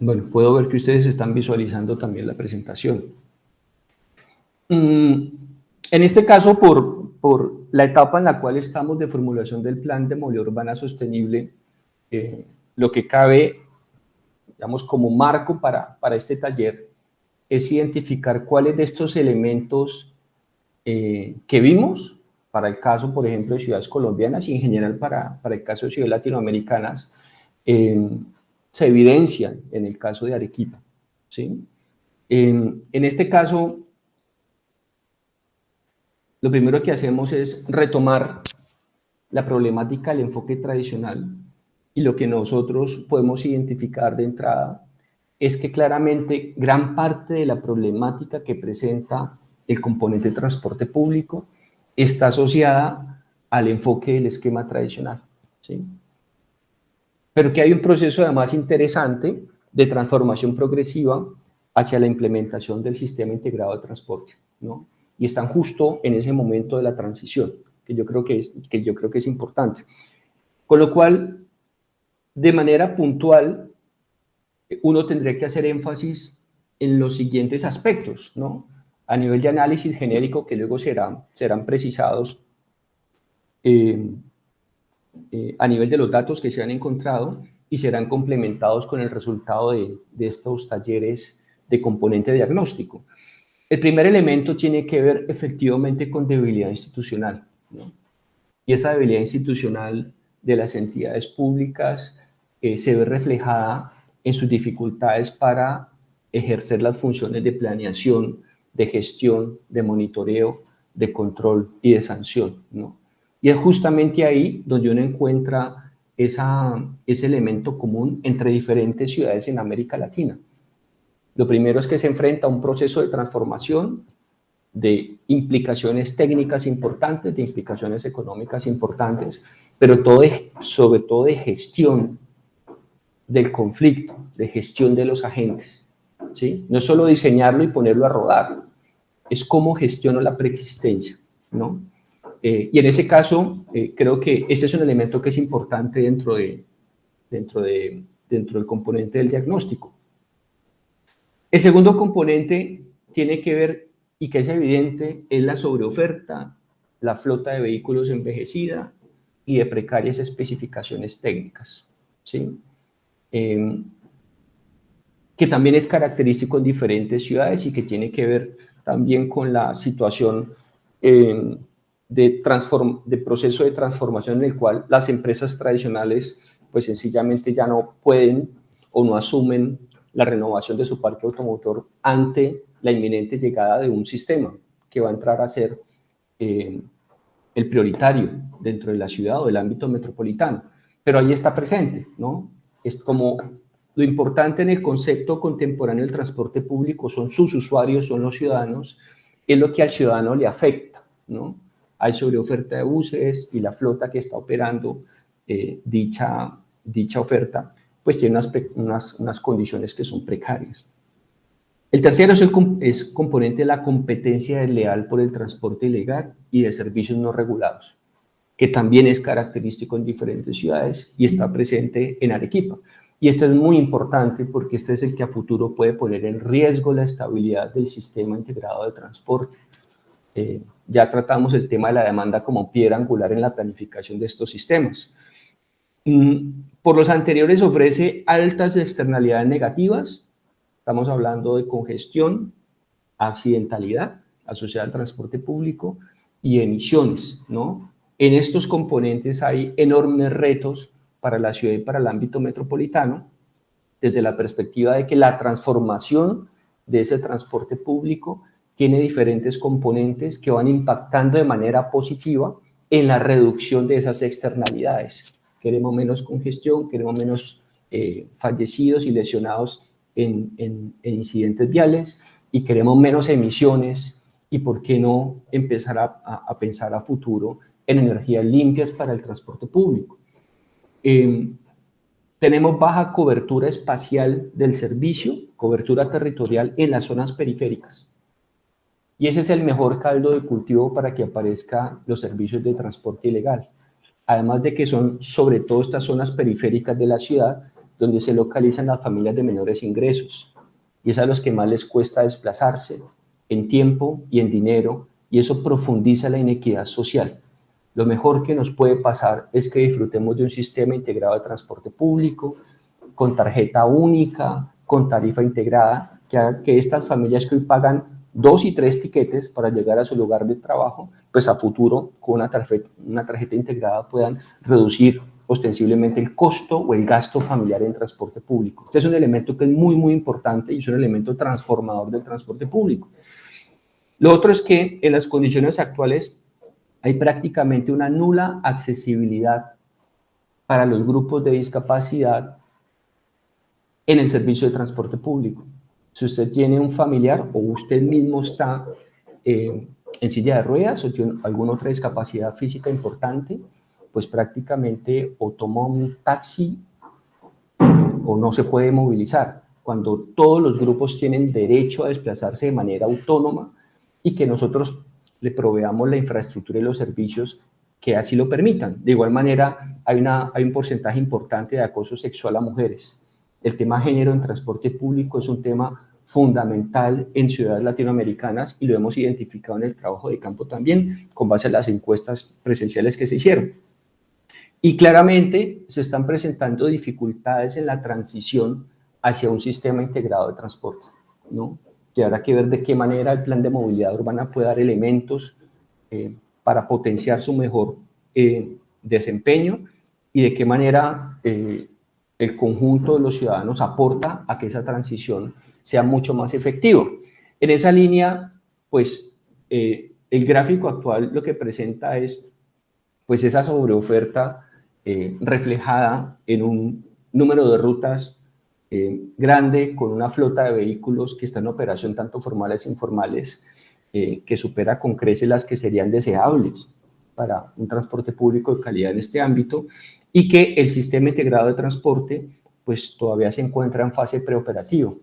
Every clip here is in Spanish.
Bueno, puedo ver que ustedes están visualizando también la presentación. En este caso, por la etapa en la cual estamos de formulación del plan de movilidad urbana sostenible, lo que cabe, digamos, como marco para este taller es identificar cuáles de estos elementos que vimos, para el caso, por ejemplo, de ciudades colombianas y en general para el caso de ciudades latinoamericanas, se evidencian en el caso de Arequipa, ¿sí? En este caso, lo primero que hacemos es retomar la problemática del enfoque tradicional y lo que nosotros podemos identificar de entrada es que claramente gran parte de la problemática que presenta el componente de transporte público está asociada al enfoque del esquema tradicional, ¿sí? Pero que hay un proceso además interesante de transformación progresiva hacia la implementación del sistema integrado de transporte, ¿no? Y están justo en ese momento de la transición, que yo creo que es importante. Con lo cual, de manera puntual, uno tendría que hacer énfasis en los siguientes aspectos, ¿no? A nivel de análisis genérico, que luego serán precisados a nivel de los datos que se han encontrado y serán complementados con el resultado de estos talleres de componente diagnóstico. El primer elemento tiene que ver efectivamente con debilidad institucional, ¿no? Y esa debilidad institucional de las entidades públicas se ve reflejada en sus dificultades para ejercer las funciones de planeación, de gestión, de monitoreo, de control y de sanción, ¿no? Y es justamente ahí donde uno encuentra ese elemento común entre diferentes ciudades en América Latina. Lo primero es que se enfrenta a un proceso de transformación, de implicaciones técnicas importantes, de implicaciones económicas importantes, pero sobre todo de gestión del conflicto, de gestión de los agentes, ¿sí? No es solo diseñarlo y ponerlo a rodar, es cómo gestiono la preexistencia, ¿no? Y en ese caso, creo que este es un elemento que es importante dentro del componente del diagnóstico. El segundo componente tiene que ver, y que es evidente, es la sobreoferta, la flota de vehículos envejecida y de precarias especificaciones técnicas, ¿sí? Que también es característico en diferentes ciudades y que tiene que ver también con la situación de proceso de transformación en el cual las empresas tradicionales pues sencillamente ya no pueden o no asumen la renovación de su parque automotor ante la inminente llegada de un sistema que va a entrar a ser el prioritario dentro de la ciudad o del ámbito metropolitano. Pero ahí está presente, ¿no? Es como lo importante en el concepto contemporáneo del transporte público son sus usuarios, son los ciudadanos, es lo que al ciudadano le afecta, ¿no? Hay sobreoferta de buses y la flota que está operando dicha oferta, pues tiene unas condiciones que son precarias. El tercero es componente de la competencia desleal por el transporte ilegal y de servicios no regulados, que también es característico en diferentes ciudades y está presente en Arequipa. Y esto es muy importante porque este es el que a futuro puede poner en riesgo la estabilidad del sistema integrado de transporte. Ya tratamos el tema de la demanda como piedra angular en la planificación de estos sistemas. Por los anteriores ofrece altas externalidades negativas. Estamos hablando de congestión, accidentalidad asociada al transporte público y emisiones, ¿no? En estos componentes hay enormes retos para la ciudad y para el ámbito metropolitano, desde la perspectiva de que la transformación de ese transporte público tiene diferentes componentes que van impactando de manera positiva en la reducción de esas externalidades. Queremos menos congestión, queremos menos fallecidos y lesionados en incidentes viales y queremos menos emisiones y por qué no empezar a pensar a futuro en energías limpias para el transporte público. Tenemos baja cobertura espacial del servicio, cobertura territorial en las zonas periféricas. Y ese es el mejor caldo de cultivo para que aparezcan los servicios de transporte ilegal. Además de que son sobre todo estas zonas periféricas de la ciudad donde se localizan las familias de menores ingresos, y es a los que más les cuesta desplazarse en tiempo y en dinero, y eso profundiza la inequidad social. Lo mejor que nos puede pasar es que disfrutemos de un sistema integrado de transporte público, con tarjeta única, con tarifa integrada, que haga que estas familias que hoy pagan 2 y 3 tiquetes para llegar a su lugar de trabajo, pues a futuro con una tarjeta integrada puedan reducir ostensiblemente el costo o el gasto familiar en transporte público. Este es un elemento que es muy, muy importante y es un elemento transformador del transporte público. Lo otro es que en las condiciones actuales hay prácticamente una nula accesibilidad para los grupos de discapacidad en el servicio de transporte público. Si usted tiene un familiar o usted mismo está en silla de ruedas o tiene alguna otra discapacidad física importante, pues prácticamente o toma un taxi o no se puede movilizar, cuando todos los grupos tienen derecho a desplazarse de manera autónoma y que nosotros le proveamos la infraestructura y los servicios que así lo permitan. De igual manera, hay un porcentaje importante de acoso sexual a mujeres. El tema género en transporte público es un tema fundamental en ciudades latinoamericanas y lo hemos identificado en el trabajo de campo también, con base a las encuestas presenciales que se hicieron. Y claramente se están presentando dificultades en la transición hacia un sistema integrado de transporte, ¿no? Que habrá que ver de qué manera el plan de movilidad urbana puede dar elementos para potenciar su mejor desempeño y de qué manera el conjunto de los ciudadanos aporta a que esa transición sea mucho más efectiva. En esa línea, pues, el gráfico actual lo que presenta es, pues, esa sobreoferta reflejada en un número de rutas grande, con una flota de vehículos que están en operación, tanto formales e informales, que supera con creces las que serían deseables para un transporte público de calidad en este ámbito, y que el sistema integrado de transporte pues todavía se encuentra en fase preoperativo,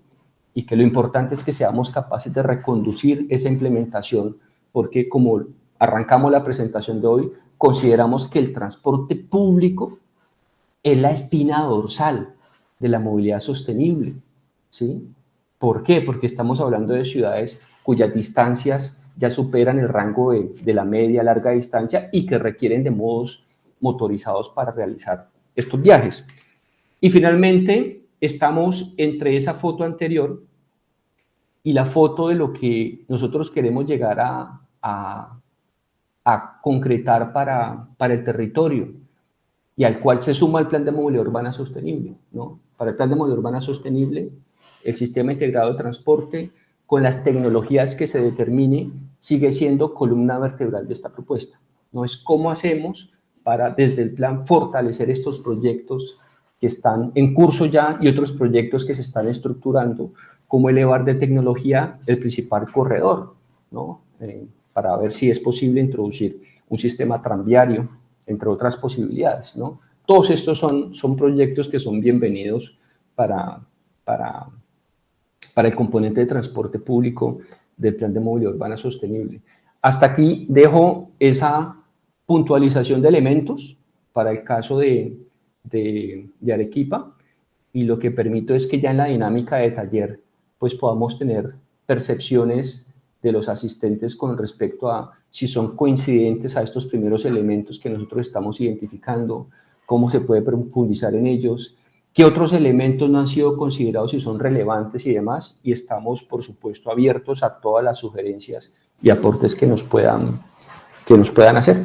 y que lo importante es que seamos capaces de reconducir esa implementación, porque como arrancamos la presentación de hoy, consideramos que el transporte público es la espina dorsal de la movilidad sostenible, ¿sí? ¿Por qué? Porque estamos hablando de ciudades cuyas distancias ya superan el rango de la media larga distancia y que requieren de modos motorizados para realizar estos viajes. Y finalmente, estamos entre esa foto anterior y la foto de lo que nosotros queremos llegar a concretar para el territorio, y al cual se suma el Plan de Movilidad Urbana Sostenible, ¿no? Para el Plan de Movilidad Urbana Sostenible, el sistema integrado de transporte, con las tecnologías que se determine, sigue siendo columna vertebral de esta propuesta, ¿no? Es cómo hacemos para, desde el plan, fortalecer estos proyectos que están en curso ya y otros proyectos que se están estructurando, cómo elevar de tecnología el principal corredor, ¿no? Para ver si es posible introducir un sistema tranviario, entre otras posibilidades, ¿no? Todos estos son proyectos que son bienvenidos para el componente de transporte público del Plan de Movilidad Urbana Sostenible. Hasta aquí dejo esa puntualización de elementos para el caso de Arequipa, y lo que permito es que ya en la dinámica de taller pues podamos tener percepciones de los asistentes con respecto a si son coincidentes a estos primeros elementos que nosotros estamos identificando, cómo se puede profundizar en ellos, qué otros elementos no han sido considerados y son relevantes y demás, y estamos, por supuesto, abiertos a todas las sugerencias y aportes que nos puedan hacer.